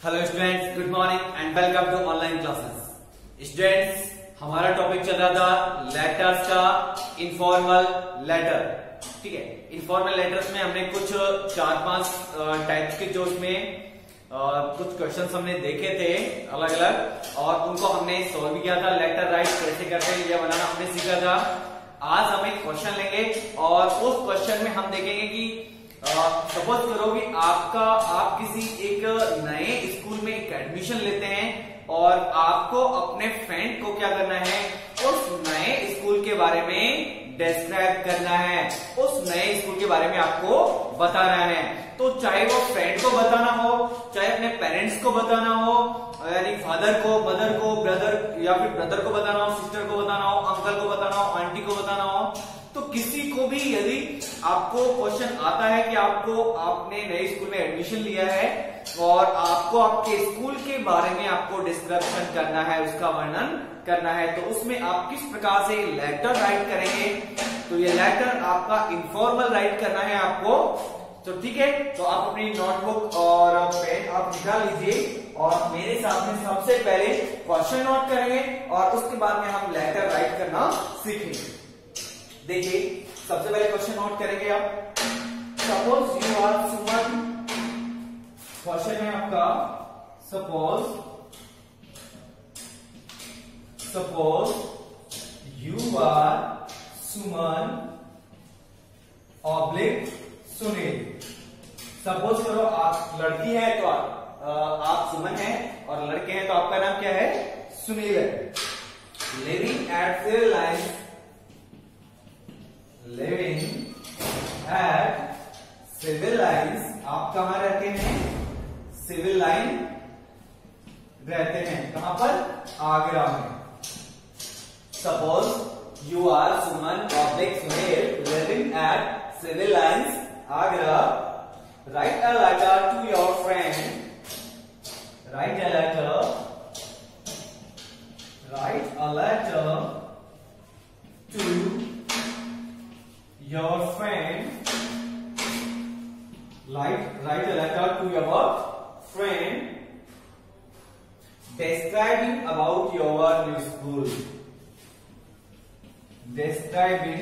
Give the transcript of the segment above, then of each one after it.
Hello students, good morning and welcome to online classes. Students, हमारा topic चल रहा था लेटर्स का, इनफॉर्मल लेटर। ठीक है, इनफॉर्मल लेटर्स में हमने कुछ 4-5 टाइप्स के जो उसमें कुछ क्वेश्चंस हमने देखे थे अलग अलग, और उनको हमने सॉल्व भी किया था। लेटर राइट कैसे करते हैं यह बनाना हमने सीखा था। आज हम एक क्वेश्चन लेंगे और उस क्वेश्चन में हम देखेंगे कि सपोज करो कि आप किसी एक नए स्कूल में एक एडमिशन लेते हैं और आपको अपने फ्रेंड को क्या करना है, उस नए स्कूल के बारे में डिस्क्राइब करना है, उस नए स्कूल के बारे में आपको बताना है। तो चाहे वो फ्रेंड को बताना हो, चाहे अपने पेरेंट्स को बताना हो, यानी फादर को, मदर को, ब्रदर या फिर ब्रदर को बताना हो, सिस्टर को बताना हो, अंकल को बताना हो, आंटी को बताना हो, तो किसी को भी यदि आपको क्वेश्चन आता है कि आपने नए स्कूल में एडमिशन लिया है और आपको आपके स्कूल के बारे में आपको डिस्क्रिप्शन करना है, उसका वर्णन करना है, तो उसमें आप किस प्रकार से लेटर राइट करेंगे। तो ये लेटर आपका इनफॉर्मल राइट करना है आपको। तो ठीक है, तो आप अपनी नोटबुक और पेन आप निकाल लीजिए और मेरे सामने सबसे पहले क्वेश्चन नोट करेंगे और उसके बाद में हम लेटर राइट करना सीखेंगे। देखिए, सबसे पहले क्वेश्चन नोट करेंगे आप। Suppose you are Suman, question है आपका suppose you are Suman oblique Sunil. Suppose करो आप लड़की है तो आप सुमन है और लड़के हैं तो आपका नाम क्या है, सुनील है। लिविंग एट सिविल लाइन, आप कहां रहते हैं, सिविल लाइन रहते हैं, कहां पर, आगरा में। Suppose you are Suman oblique Sunil living at civil lines Agra. Write a letter to your friend, write a letter to your friend, write a letter to your friend describing about your new school, describing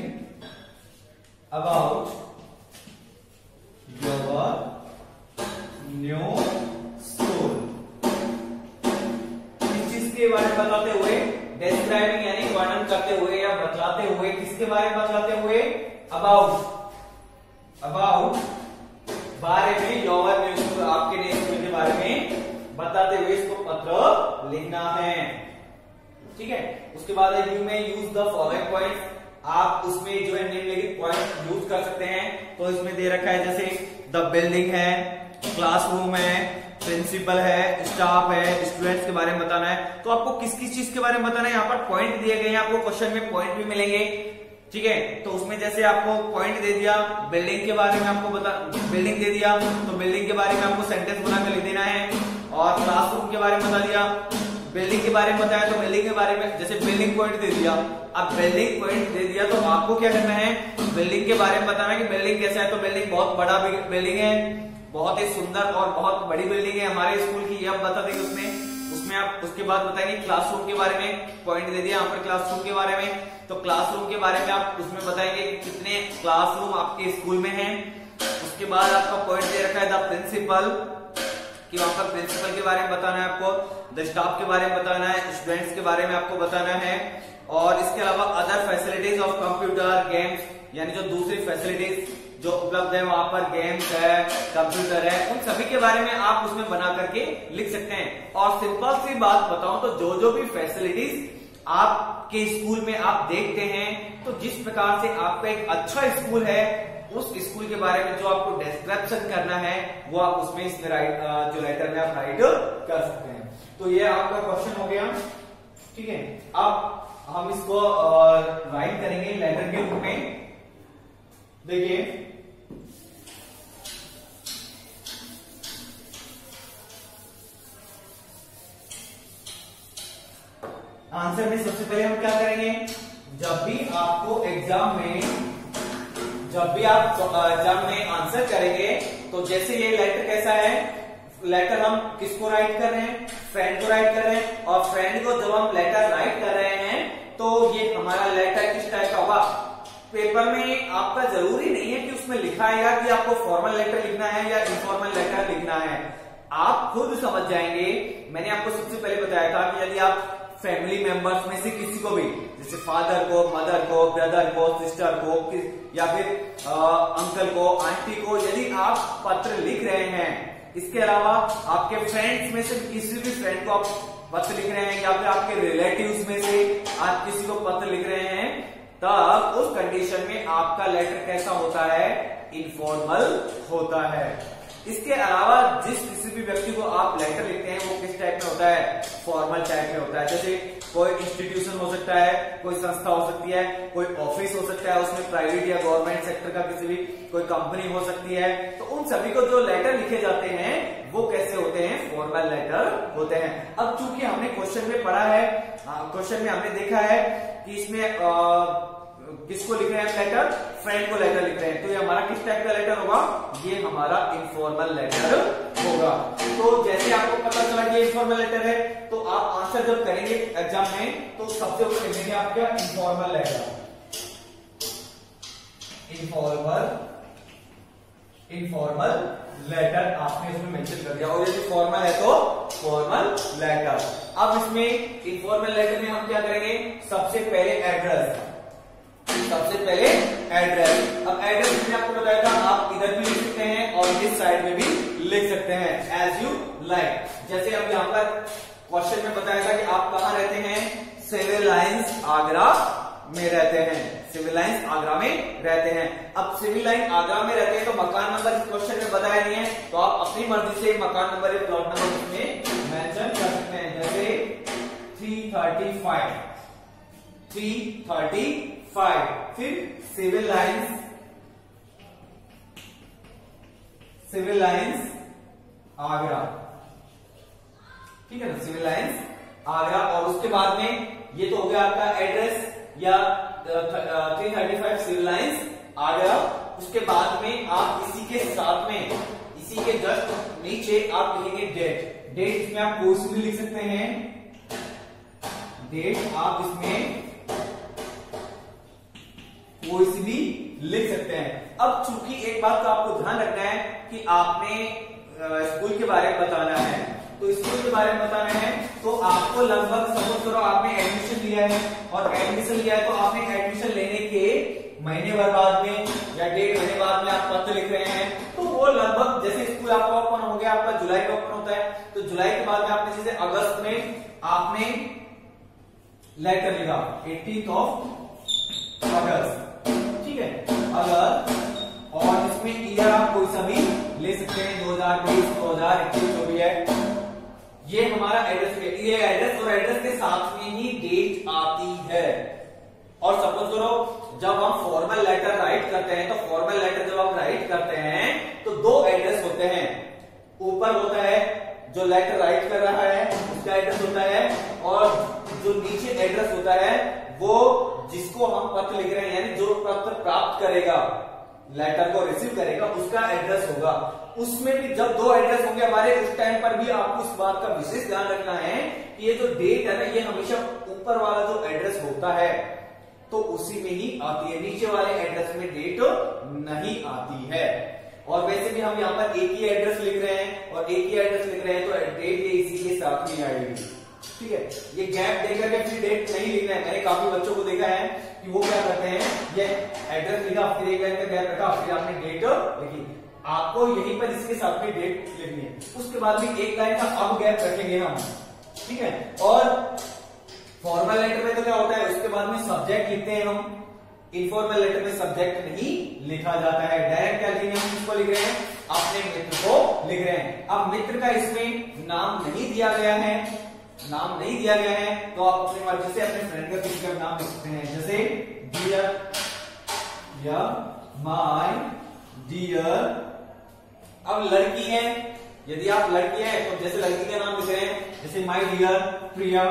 about your new school। इस चीज के बारे में बताते हुए, describing यानी वर्णन करते हुए या बतलाते हुए, किसके बारे में बतलाते हुए, अबाउट बारे में, योर न्यू स्कूल आपके नए स्कूल के बारे में बताते हुए इसको पत्र लिखना है। ठीक है, उसके बाद यू में यूज द फॉलोइंग पॉइंट्स, आप उसमें जो है निम्नलिखित पॉइंट यूज कर सकते हैं। तो इसमें दे रखा है जैसे द बिल्डिंग है, क्लासरूम है, प्रिंसिपल है, स्टाफ है, स्टूडेंट्स के बारे में बताना है। तो आपको किस किस चीज के बारे में बताना है, यहाँ पर पॉइंट दिए गए हैं, आपको क्वेश्चन में पॉइंट भी मिलेंगे। ठीक है, तो उसमें जैसे आपको पॉइंट दे दिया, बिल्डिंग के बारे में आपको बिल्डिंग दे दिया तो बिल्डिंग के बारे में आपको सेंटेंस बनाकर लिख देना है। और क्लासरूम के बारे में बता दिया, बिल्डिंग के बारे में बताया तो बिल्डिंग के बारे में, जैसे बिल्डिंग पॉइंट दे दिया, अब बिल्डिंग पॉइंट दे दिया तो आपको क्या करना है, बिल्डिंग के बारे में बताना है कि बिल्डिंग कैसा है। तो बिल्डिंग बहुत बड़ा बिल्डिंग है, बहुत ही सुंदर और बहुत बड़ी बिल्डिंग है हमारे स्कूल की, ये आप बता देंगे उसमें आप उसके बाद बताएंगे क्लासरूम के बारे में, पॉइंट दे दिया यहाँ पर क्लासरूम के बारे में, तो क्लासरूम के बारे में आप उसमें बताएंगे कि कितने क्लासरूम आपके स्कूल में हैं। उसके बाद आपका पॉइंट दे रखा है द प्रिंसिपल, कि वहां पर प्रिंसिपल के बारे में बताना है आपको, द स्टाफ के बारे में बताना है, स्टूडेंट्स के बारे में आपको बताना है। और इसके अलावा other facilities of computer games, यानी जो दूसरी फैसिलिटीज जो उपलब्ध है वहां पर, गेम्स है, कंप्यूटर है, उन सभी के बारे में आप उसमें बना करके लिख सकते हैं। और सिंपल सी बात बताऊं तो जो भी फैसिलिटीज आपके स्कूल में आप देखते हैं, तो जिस प्रकार से आपका एक अच्छा स्कूल है, उस स्कूल के बारे में जो आपको डिस्क्रिप्शन करना है वो आप उसमें इसमें जो लेटर में आप राइट कर सकते हैं। तो ये आपका क्वेश्चन हो गया। ठीक है, अब हम इसको राइट करेंगे लेटर के रूप में। देखिए, आंसर में सबसे पहले हम क्या करेंगे, जब भी आपको एग्जाम में जब भी आप एग्जाम में आंसर करेंगे तो जैसे ये लेटर कैसा है, लेटर हम किसको राइट कर रहे हैं, फ्रेंड को राइट कर रहे हैं, और फ्रेंड को जब हम लेटर राइट कर रहे हैं तो ये हमारा लेटर किस टाइप का होगा। पेपर में आपका जरूरी नहीं है कि उसमें लिखा आएगा कि आपको फॉर्मल लेटर लिखना है या इनफॉर्मल लेटर लिखना है, आप खुद समझ जाएंगे। मैंने आपको सबसे पहले बताया था कि यदि आप फैमिली मेंबर्स में से किसी को भी, जैसे फादर को, मदर को, ब्रदर को, सिस्टर को, या फिर अंकल को, आंटी को, यदि आप पत्र लिख रहे हैं, इसके अलावा आपके फ्रेंड्स में से किसी भी फ्रेंड को आप पत्र लिख रहे हैं, या फिर आपके रिलेटिव्स में से आप किसी को पत्र लिख रहे हैं, तब उस कंडीशन में आपका लेटर कैसा होता है, इनफॉर्मल होता है। इसके अलावा जिस किसी भी व्यक्ति को आप लेटर लिखते हैं वो किस टाइप में होता है, फॉर्मल टाइप में होता है। जैसे कोई इंस्टीट्यूशन हो सकता है, कोई संस्था हो सकती है, कोई ऑफिस हो सकता है, उसमें प्राइवेट या गवर्नमेंट सेक्टर का किसी भी कोई कंपनी हो सकती है, तो उन सभी को जो लेटर लिखे जाते हैं वो कैसे होते हैं, फॉर्मल लेटर होते हैं। अब चूंकि हमने क्वेश्चन में पढ़ा है, क्वेश्चन में हमने देखा है कि इसमें किसको लिख रहे हैं लेटर, फ्रेंड को लेटर लिख रहे हैं, तो ये हमारा किस टाइप का लेटर होगा, ये हमारा इनफॉर्मल लेटर होगा। तो जैसे आपको पता चला कि इनफॉर्मल लेटर है, तो आप आंसर जब करेंगे एग्जाम में तो सबसे ऊपर लिखेंगे आप क्या, इनफॉर्मल लेटर, इनफॉर्मल लेटर आपने इसमें मेंशन कर दिया, और यदि फॉर्मल है तो फॉर्मल लेटर। अब इसमें इनफॉर्मल लेटर में हम क्या करेंगे, सबसे पहले एड्रेस, अब एड्रेस मैंने आपको बताया था, आप इधर भी लिख सकते हैं और इस साइड में भी लिख सकते हैं, एज यू लाइक। जैसे अब यहाँ पर क्वेश्चन में बताया था कि आप कहाँ रहते हैं, सिविल लाइंस आगरा में रहते हैं, सिविल लाइंस आगरा में रहते हैं। अब सिविल लाइन आगरा में रहते हैं तो मकान नंबर इस क्वेश्चन में बताया नहीं है, तो आप अपनी मर्जी से मकान नंबर या प्लॉट नंबर इसमें मेंशन कर सकते हैं, जैसे 335, फिर सिविल लाइंस आगरा, ठीक है ना, सिविल लाइंस आगरा। और उसके बाद में ये तो हो गया आपका एड्रेस या 335 सिविल लाइंस आगरा। उसके बाद में आप इसी के साथ में, इसी के जस्ट नीचे आप लिखेंगे डेट, इसमें आप कोई सी भी लिख सकते हैं, डेट आप इसमें कोई सी भी लिख सकते हैं। अब चूंकि एक बात तो आपको ध्यान रखना है कि आपने स्कूल के बारे में बताना है, तो स्कूल के बारे में बताना है तो आपको लगभग सपोज करो आपने एडमिशन लिया है, और एडमिशन लिया है तो आपने एडमिशन लेने के महीने भर बाद में या 1.5 महीने बाद में आप पत्र लिख रहे हैं, तो वो लगभग जैसे स्कूल आपका ओपन हो गया, आपका जुलाई में ओपन होता है, तो जुलाई के बाद में आपने जैसे अगस्त में आपने लेटर लिखा 18 अगस्त, ठीक है, अगर, और इसमें ईयर आप कोई सा भी ले सकते हैं, 2020, 2021 जो भी है, ये हमारा एड्रेस है। ये एड्रेस और एड्रेस के साथ में ही डेट आती है। और सपोज करो जब हम फॉर्मल लेटर राइट करते हैं, तो फॉर्मल लेटर जब हम राइट करते हैं तो 2 एड्रेस होते हैं, ऊपर होता है जो लेटर राइट कर रहा है उसका एड्रेस होता है, और जो नीचे एड्रेस होता है वो जिसको हम पत्र लिख रहे हैं, यानी जो पत्र प्राप्त करेगा, लेटर को रिसीव करेगा, उसका एड्रेस होगा। उसमें भी जब 2 एड्रेस होंगे हमारे, उस टाइम पर भी आपको इस बात का विशेष ध्यान रखना है कि ये जो डेट है ना, ये हमेशा ऊपर वाला जो एड्रेस होता है तो उसी में ही आती है, नीचे वाले एड्रेस में डेट नहीं आती है। और वैसे भी हम यहाँ पर एक ही एड्रेस लिख रहे हैं, और एक ही एड्रेस लिख रहे हैं तो डेट ये इसी के साथ में आएगी, ठीक है। ये गैप देकर के फिर डेट नहीं लिखना है। मैंने काफी बच्चों को देखा है कि वो क्या करते हैं, ये एड्रेस लिखा, फिर एक लाइन का गैप रखा, फिर आपने डेट लिखी। आपको यहीं पर इसके साथ में डेट लिखनी है, उसके बाद भी एक लाइन का अब गैप रखेंगे हम, ठीक है। और फॉर्मल लेटर में तो क्या होता है, उसके बाद में सब्जेक्ट लिखते हैं हम। इनफॉर्मल लेटर में सब्जेक्ट नहीं लिखा जाता है, डायरेक्ट क्या लिखेंगे हम, किसको लिख रहे हैं, अपने मित्र को लिख रहे हैं। अब मित्र का इसमें नाम नहीं दिया गया है, नाम नहीं दिया गया है, तो आप अपनी मर्जी से अपने फ्रेंड का किसी का नाम लिख सकते हैं, जैसे डियर या माय डियर। अब लड़की है, यदि आप लड़की है तो जैसे लड़की का नाम लिख रहे हैं, जैसे माय डियर प्रिया,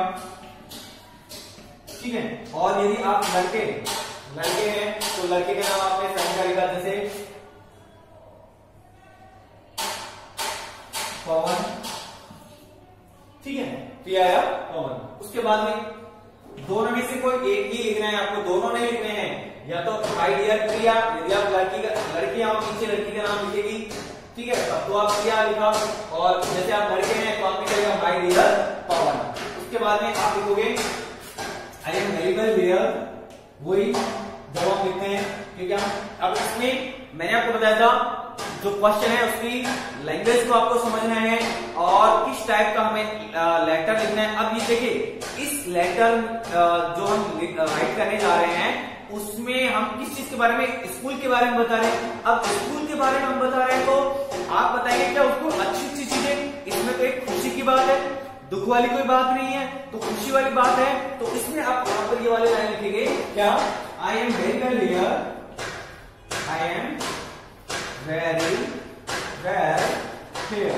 ठीक है। और यदि आप लड़के हैं तो लड़के का नाम आपने फ्रेंड का लिखा, जैसे पवन, ठीक है, तो ये आया पवन। उसके बाद में दोनों में से कोई एक ही लिखना है आपको, दोनों नहीं लिखने हैं। या तो माय डियर प्रिया, यदि आप लड़की आओ पीछे लड़की का नाम लिखेगी, ठीक है, तब तो आप प्रिया लिखा, और जैसे आप लड़के हैं तो आप लिखेगा माय डियर पवन। उसके बाद में आप लिखोगे I am very well here, वही जब आप लिखते हैं, ठीक है। अब इसमें मैंने आपको बताया था जो क्वेश्चन है उसकी लैंग्वेज को आपको समझना है और किस टाइप का हमें लेटर लिखना है। अब ये देखिए, इस लेटर जो हम राइट करने जा रहे हैं उसमें हम किस चीज के बारे में, स्कूल के बारे में बता रहे हैं। अब स्कूल के बारे में हम बता रहे हैं तो आप बताएंगे क्या उसको अच्छी अच्छी चीजें, इसमें तो एक खुशी की बात है, दुख वाली कोई बात नहीं है, तो खुशी वाली बात है, तो इसमें आप यहाँ पर ये वाले लाइन लिखेंगे क्या, I am very well here, I am very well here,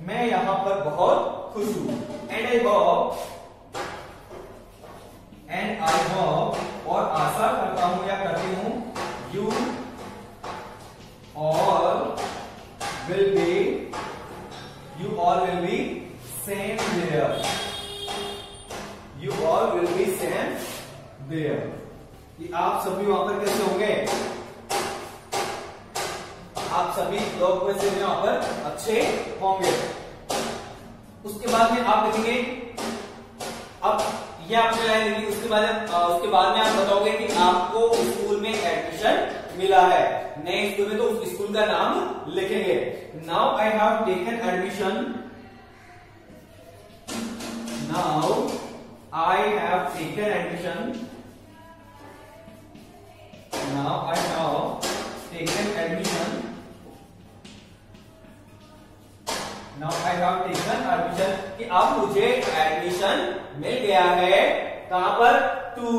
मैं यहाँ पर बहुत खुश हूं, एंड आई होप, और आशा करता हूं या करती हूं, you all will be same there, you all will be same there, कि आप सभी वहां पर कैसे होंगे, आप सभी लोग वैसे वहां पर अच्छे होंगे। उसके बाद में आप लिखेंगे, अब ये आपने लाइन लिखी, उसके बाद में आप बताओगे कि आपको स्कूल में एडमिशन मिला है, नए स्कूल में, तो उस स्कूल का नाम लिखेंगे। Now I have taken admission, now I have taken admission, now I have taken admission, now I have taken admission, कि अब मुझे एडमिशन मिल गया है, कहां पर, टू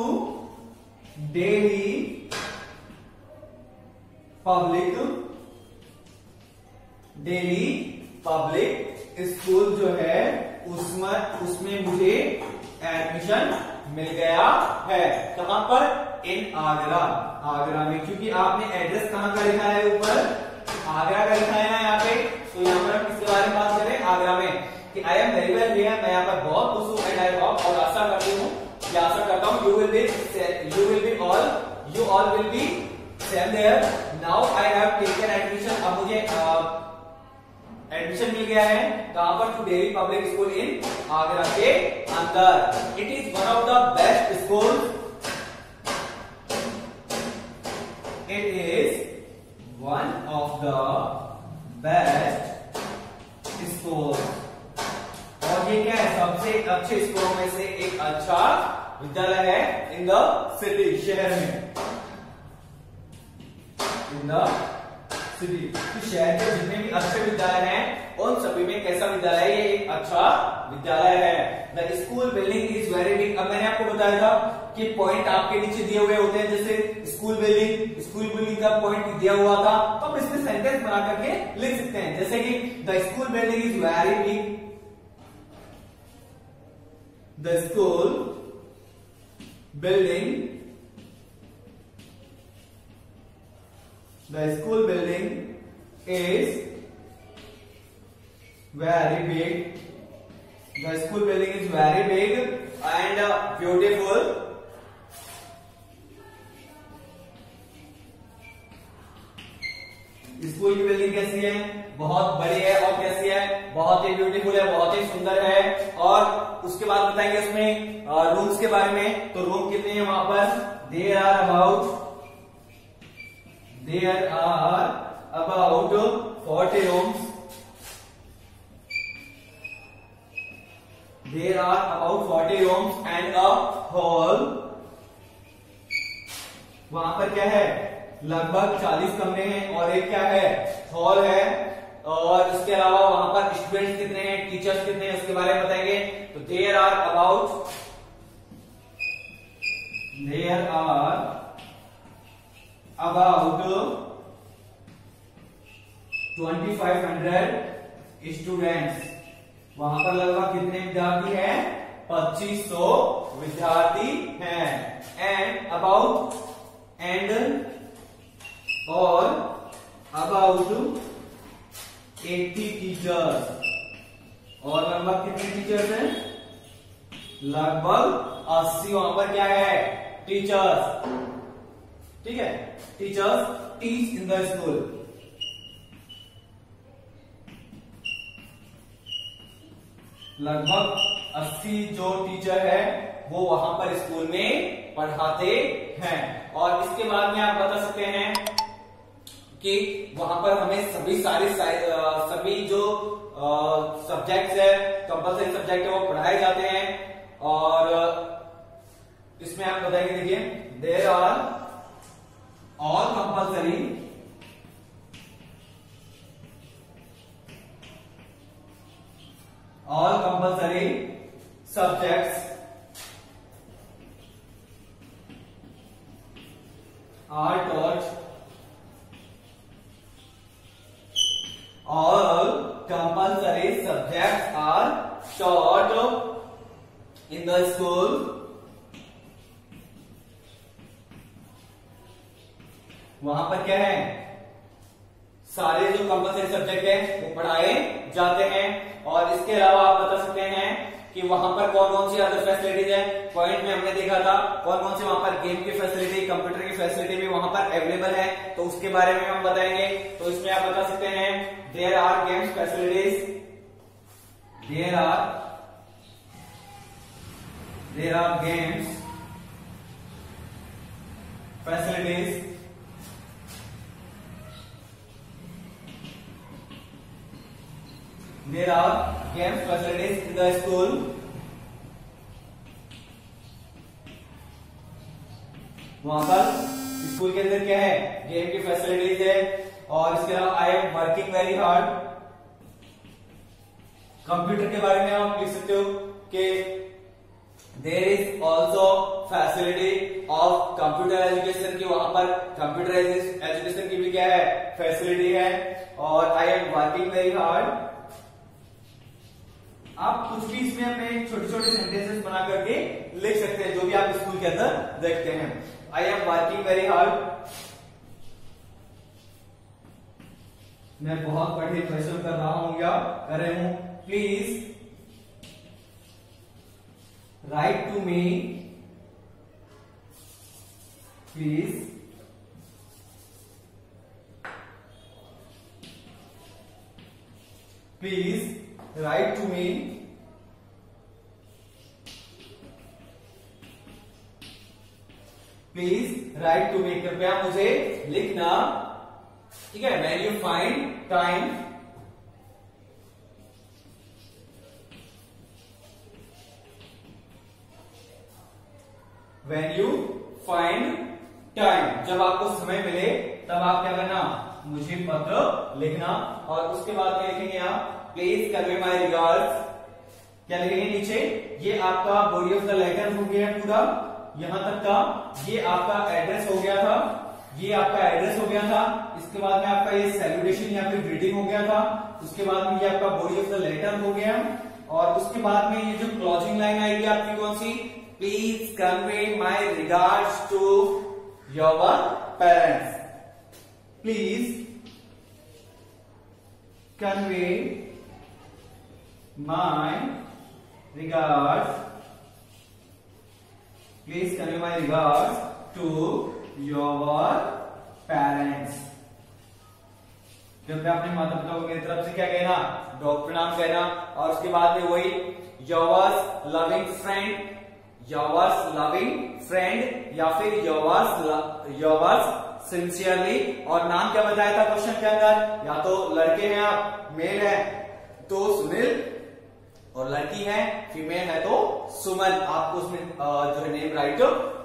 दिल्ली पब्लिक स्कूल जो है उसमें मुझे एडमिशन मिल गया है, कहां पर, इन आगरा में, क्योंकि आपने एड्रेस कहां का लिखा है, ऊपर आगरा का लिखा है ना यहाँ पे, तो यहाँ पर हम किसके बारे में बात कर रहे हैं, आगरा में, कि I am very well here, मैं यहाँ पर बहुत खुश हूँ, एंड आई होप, और आशा करती हूँ या आशा करता हूँ, you will be same there, now I have taken admission, अब मुझे एडमिशन मिल गया है, कहां पर, to Delhi public school in Agra के अंदर, it is one of the best school, it is one of the best school, और ये क्या है, सबसे अच्छे स्कूलों में से एक अच्छा विद्यालय है इन द सिटी, शहर में, इन द सिटी, तो शहर के जितने भी अच्छे विद्यालय हैं उन सभी में कैसा विद्यालय है, ये एक अच्छा विद्यालय है। The school building is very big, अब मैंने आपको बताया था कि पॉइंट आपके नीचे दिए हुए होते हैं, जैसे स्कूल बिल्डिंग का पॉइंट दिया हुआ था, तो हम इसमें सेंटेंस बना करके लिख सकते हैं, जैसे कि the school building is very big, the school building is very big, the school building is very big and beautiful, school की बिल्डिंग कैसी है, बहुत बड़ी है, और कैसी है, बहुत ही ब्यूटीफुल है, बहुत ही सुंदर है। और उसके बाद बताएंगे उसमें रूम्स के बारे में, तो रूम कितने हैं वहां पर, there are about 40 rooms, there are about 40 rooms and a hall, वहां पर क्या है, लगभग 40 कमरे हैं, और एक क्या है, हॉल है, और इसके अलावा वहां पर स्टूडेंट्स कितने हैं, टीचर्स कितने हैं, उसके बारे में बताएंगे। तो there are about 2500 स्टूडेंट्स, वहां पर लगभग कितने विद्यार्थी हैं, 2500 विद्यार्थी हैं, एंड अबाउट और अबाउट 80 टीचर्स, और लगभग कितने टीचर्स हैं? लगभग 80 वहां पर क्या है? टीचर्स। ठीक है, teachers teach in the school. लगभग 80 जो टीचर है वो वहां पर स्कूल में पढ़ाते हैं। और इसके बाद में आप बता सकते हैं कि वहां पर हमें सभी जो सब्जेक्ट्स है, कंपल्सरी सब्जेक्ट है, वो पढ़ाए जाते हैं। और इसमें आप बताएंगे, देखिए, there are all compulsory subjects are taught, all compulsory subjects are taught in the school वहां पर क्या है? सारे जो कंपल्सरी सब्जेक्ट है वो पढ़ाए जाते हैं। और इसके अलावा आप बता सकते हैं कि वहां पर कौन कौन सी अदर फैसिलिटीज है। पॉइंट में हमने देखा था कौन कौन सी वहां पर गेम की फैसिलिटी, कंप्यूटर की फैसिलिटी भी वहां पर अवेलेबल है, तो उसके बारे में हम बताएंगे। तो इसमें आप बता सकते हैं there are games facilities, there are games facilities, there are games facilities in the school वहां पर स्कूल के अंदर क्या है? गेम की फैसिलिटीज है। और इसके अलावा I am working very hard, computer के बारे में आप लिख सकते हो कि there is also facility of computer education की वहां पर कंप्यूटर एजुकेशन की भी क्या है? फैसिलिटी है। और आई एम वर्किंग वेरी हार्ड, आप कुछ भी इसमें अपने छोटे छोटे सेंटेंसेस बना करके लिख सकते हैं जो भी आप स्कूल के अंदर देखते हैं। आई एम वर्किंग वेरी हार्ड, मैं बहुत कठिन परिश्रम कर रहा हूं या कर रही हूं। Please write to me, please write to me, please write to me, कृपया मुझे लिखना। ठीक है, when you find time, when you find time, जब आपको समय मिले तब आप क्या करना? मुझे पत्र लिखना। और उसके बाद क्या लिखेंगे आप? प्लीज कन्वे माय रिगार्ड्स, क्या लिखेंगे नीचे? ये आपका बॉडी ऑफ द लेटर हो गया पूरा, यहां तक का। ये आपका एड्रेस हो गया था, ये आपका एड्रेस हो गया था। इसके बाद में आपका ये सैल्यूटेशन या फिर ग्रीटिंग हो गया था। उसके बाद में ये आपका बॉडी ऑफ द लेटर हो गया। और उसके बाद में ये जो क्लोजिंग लाइन आएगी आपकी कौन सी? Please convey my regards to your parents, please convey my regards, please convey my regards to your parents, कृपया अपने माता पिता को मेरी तरफ से क्या कहना? प्रणाम कहना। और उसके बाद में वही yours loving friend, yours loving friend या फिर योर्स सिंसियरली। और नाम क्या बताया था क्वेश्चन के अंदर? या तो लड़के हैं आप, मेल है तो सुनील, और लड़की है फीमेल है तो सुमन। आपको उसमें जो है नेम राइट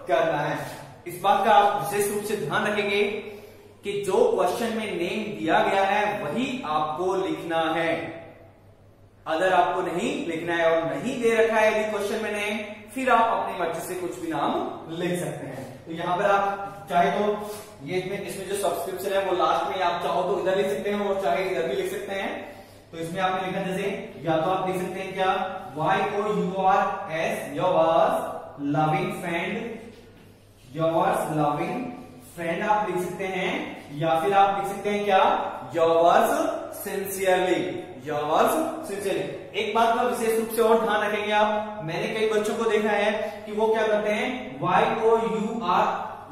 करना है। इस बात का आप विशेष रूप से ध्यान रखेंगे कि जो क्वेश्चन में नेम दिया गया है वही आपको लिखना है। अगर आपको नहीं लिखना है और नहीं दे रखा है यदि क्वेश्चन में नेम, फिर आप अपनी मर्जी से कुछ भी नाम लिख सकते हैं। तो यहां पर आप चाहे तो ये इसमें जो सब्सक्रिप्शन है वो लास्ट में आप चाहो तो इधर लिख सकते हैं और चाहे इधर भी लिख सकते हैं। तो इसमें आपने लिखा जैसे, या तो आप लिख सकते हैं क्या? वाई को you R S yours loving friend, yours loving friend आप लिख सकते हैं। या फिर आप लिख सकते हैं क्या? Yours sincerely, yours sincerely. एक बात का विशेष रूप से और ध्यान रखेंगे आप, मैंने कई बच्चों को देखा है कि वो क्या करते हैं,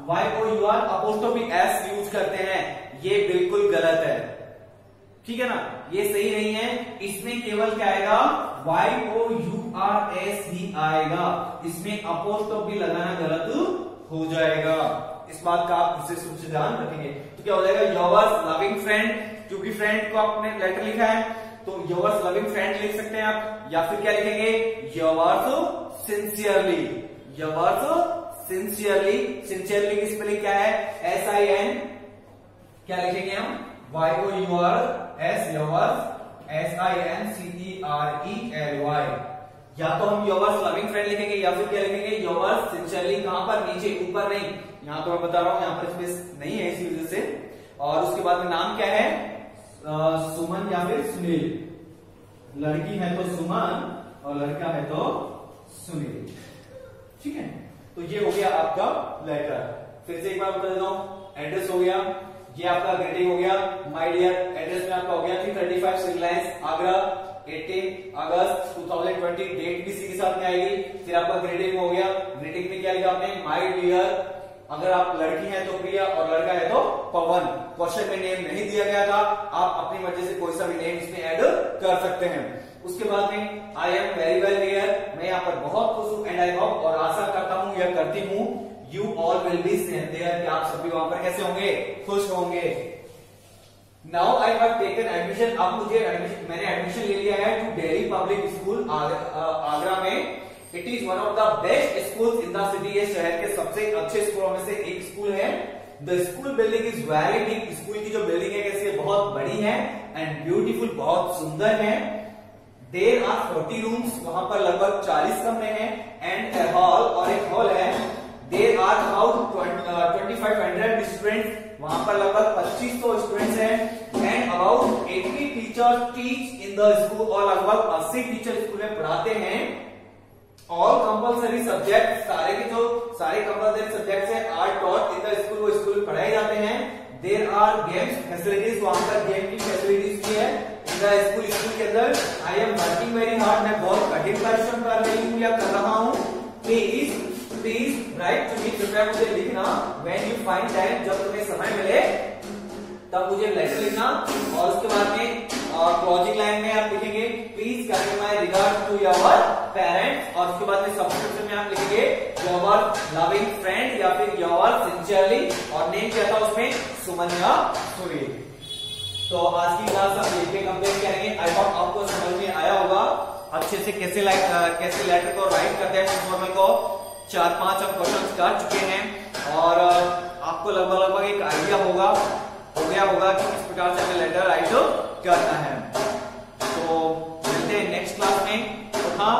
YOUR अपोस्ट्रोफी S यूज करते हैं, ये बिल्कुल गलत है, ठीक है ना, ये सही नहीं है। इसमें केवल क्या आएगा, YOURS ही आएगा, इसमें अपोस्ट्रोफी लगाना गलत हो जाएगा। इस बात का आप विशेष रूप से ध्यान रखेंगे। तो क्या हो जाएगा, योवर्स लविंग फ्रेंड, क्योंकि फ्रेंड को आपने लेटर लिखा है तो योवर्स लविंग फ्रेंड लिख सकते हैं आप, या फिर क्या लिखेंगे, yours sincerely, yours sincerely. Sincerely की स्पेलिंग क्या है, SIN, क्या लिखेंगे हम, YOURS, योवर्स SINCERELY। या तो हम योवर्स लविंग फ्रेंड लिखेंगे या फिर क्या लिखेंगे, योवर्स सिंसियरली। कहां पर, नीचे, ऊपर नहीं, यहां तो मैं बता रहा हूं यहां पर स्पेस नहीं है इसी वजह से। और उसके बाद में नाम क्या है, सुमन या फिर सुनील, लड़की है तो सुमन और लड़का है तो सुनील, ठीक है। तो ये हो गया आपका लेटर। फिर से एक बार बता देता हूं, एड्रेस हो गया, ये आपका ग्रीटिंग हो गया, माय डियर। एड्रेस में आपका हो गया 335 सिविल लाइंस, आगरा, 18 अगस्त 2020, डेट भी इसी के साथ में आएगी। फिर आपका ग्रीटिंग हो गया, ग्रीटिंग में क्या लिखा आपने, माय डियर। अगर आप लड़की हैं तो प्रिया और लड़का है तो पवन। क्वेश्चन में नेम नहीं दिया गया था, आप अपनी मर्जी से कोई सा भी नेम इसमें ऐड कर सकते हैं। उसके बाद में I am very well here, मैं यहाँ पर बहुत खुश हूं, एंड आई होप, और आशा करता हूं या करती हूं, you all will be same there, कि आप सभी वहां पर कैसे होंगे, खुश होंगे। Now I have taken admission, अब मुझे मैंने एडमिशन ले लिया है to Delhi public school Agra में। It is one of the best school in the city, ये शहर के सबसे अच्छे स्कूलों में से एक स्कूल है। The school building is very big, school की जो बिल्डिंग है कैसी है, बहुत बड़ी है, एंड ब्यूटीफुल, बहुत सुंदर है। देयर आर 40 रूम्स, वहां पर लगभग 40 कमरे हैं, एंड ए हॉल, और एक हॉल है। देयर आर अबाउट 2500 स्टूडेंट्स, वहां पर लगभग 2500 स्टूडेंट्स हैं, and about 80 teachers teach in the school, और लगभग 80 टीचर स्कूल में पढ़ाते हैं। ऑल कंपल्सरी सब्जेक्ट, सारे के जो सारे कंपल्सरी सब्जेक्ट्स हैं are taught in the school, वो स्कूल में पढ़ाए जाते हैं। देयर आर गेम्स फैसिलिटीज, वहां पर गेम की फैसिलिटीज भी है इन द स्कूल, स्कूल के अंदर। आई एम वर्किंग वेरी हार्ड, मैं बहुत कठिन परिश्रम कर रही हूँ या कर रहा हूँ। प्लीज राइट टू मी, कृपया मुझे लिखना, व्हेन यू फाइंड टाइम, जब तुम्हें समय मिले तब मुझे लेटर लिखना। और उसके बाद में क्लोजिंग लाइन में आप लिखेंगे, please convey my regard to your parents, और उसके बाद में सब्सक्रिप्शन में आप लिखेंगे योर लविंग फ्रेंड या फिर योर सिंसियरली, और नेम क्या था उसमें, सुमन या सुनील। तो आज की क्लास आप यहीं पे कंप्लीट करेंगे। आई होप आपको समझ में आया होगा अच्छे से कैसे लेटर को राइट करते हैं फॉर्मल को। 4-5 हम क्वेश्चन कर चुके हैं और आपको लगभग एक आइडिया हो गया होगा कि किस प्रकार से हमें लेटर राइट करना है। तो मिलते हैं नेक्स्ट क्लास में। तो हाँ,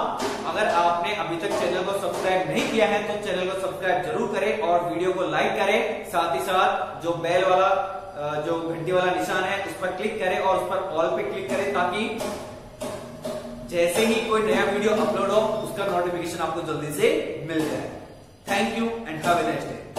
अगर आपने अभी तक चैनल को सब्सक्राइब नहीं किया है तो चैनल को सब्सक्राइब जरूर करें और वीडियो को लाइक करें। साथ ही साथ जो बेल वाला जो घंटी वाला निशान है उस पर क्लिक करें और उस पर ऑल पे क्लिक करें, ताकि जैसे ही कोई नया वीडियो अपलोड हो उसका नोटिफिकेशन आपको जल्दी से मिल जाए। Thank you and have a nice day.